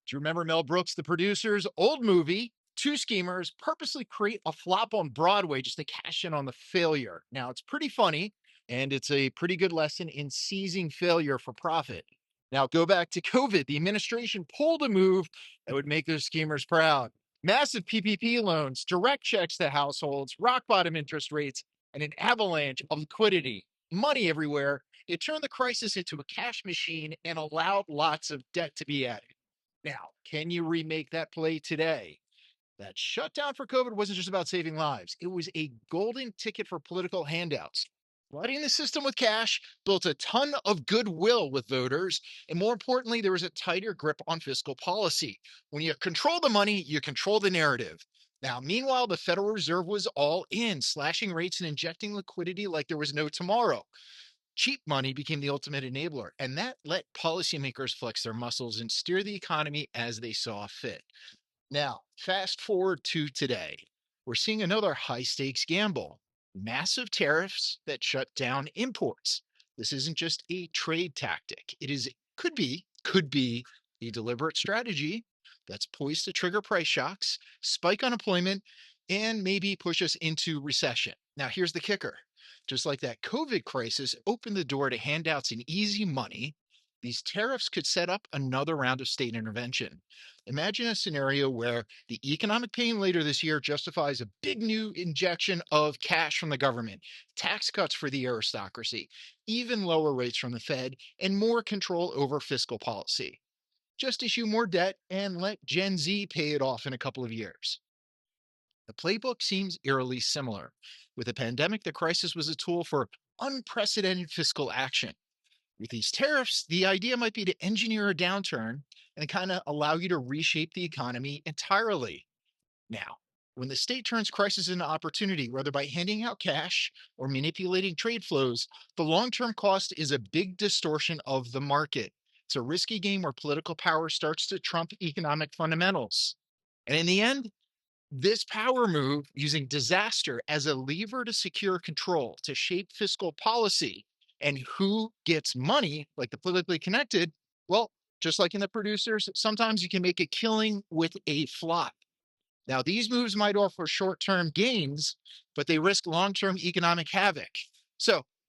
Do you remember Mel Brooks, the producer's old movie? Two schemers purposely create a flop on Broadway just to cash in on the failure. Now, it's pretty funny and it's a pretty good lesson in seizing failure for profit. Now, go back to COVID. The administration pulled a move that would make those schemers proud. Massive PPP loans, direct checks to households, rock bottom interest rates, and an avalanche of liquidity, money everywhere. It turned the crisis into a cash machine and allowed lots of debt to be added. Now, can you remake that play today? That shutdown for COVID wasn't just about saving lives, it was a golden ticket for political handouts. Flooding the system with cash built a ton of goodwill with voters. And more importantly, there was a tighter grip on fiscal policy. When you control the money, you control the narrative. Now, meanwhile, the Federal Reserve was all in, slashing rates and injecting liquidity like there was no tomorrow. Cheap money became the ultimate enabler, and that let policymakers flex their muscles and steer the economy as they saw fit. Now, fast forward to today. We're seeing another high stakes gamble, massive tariffs that shut down imports. This isn't just a trade tactic. It could be a deliberate strategy that's poised to trigger price shocks, spike unemployment, and maybe push us into recession. Now, here's the kicker. Just like that COVID crisis opened the door to handouts and easy money, these tariffs could set up another round of state intervention. Imagine a scenario where the economic pain later this year justifies a big new injection of cash from the government, tax cuts for the aristocracy, even lower rates from the Fed, and more control over fiscal policy. Just issue more debt and let Gen Z pay it off in a couple of years. The playbook seems eerily similar. With the pandemic, the crisis was a tool for unprecedented fiscal action. With these tariffs, the idea might be to engineer a downturn and kind of allow you to reshape the economy entirely. Now, when the state turns crisis into opportunity, whether by handing out cash or manipulating trade flows, the long term cost is a big distortion of the market. It's a risky game where political power starts to trump economic fundamentals. And in the end, this power move, using disaster as a lever to secure control, to shape fiscal policy, and who gets money, like the politically connected, well, just like in the producers, sometimes you can make a killing with a flop. Now, these moves might offer short term gains, but they risk long term economic havoc. So,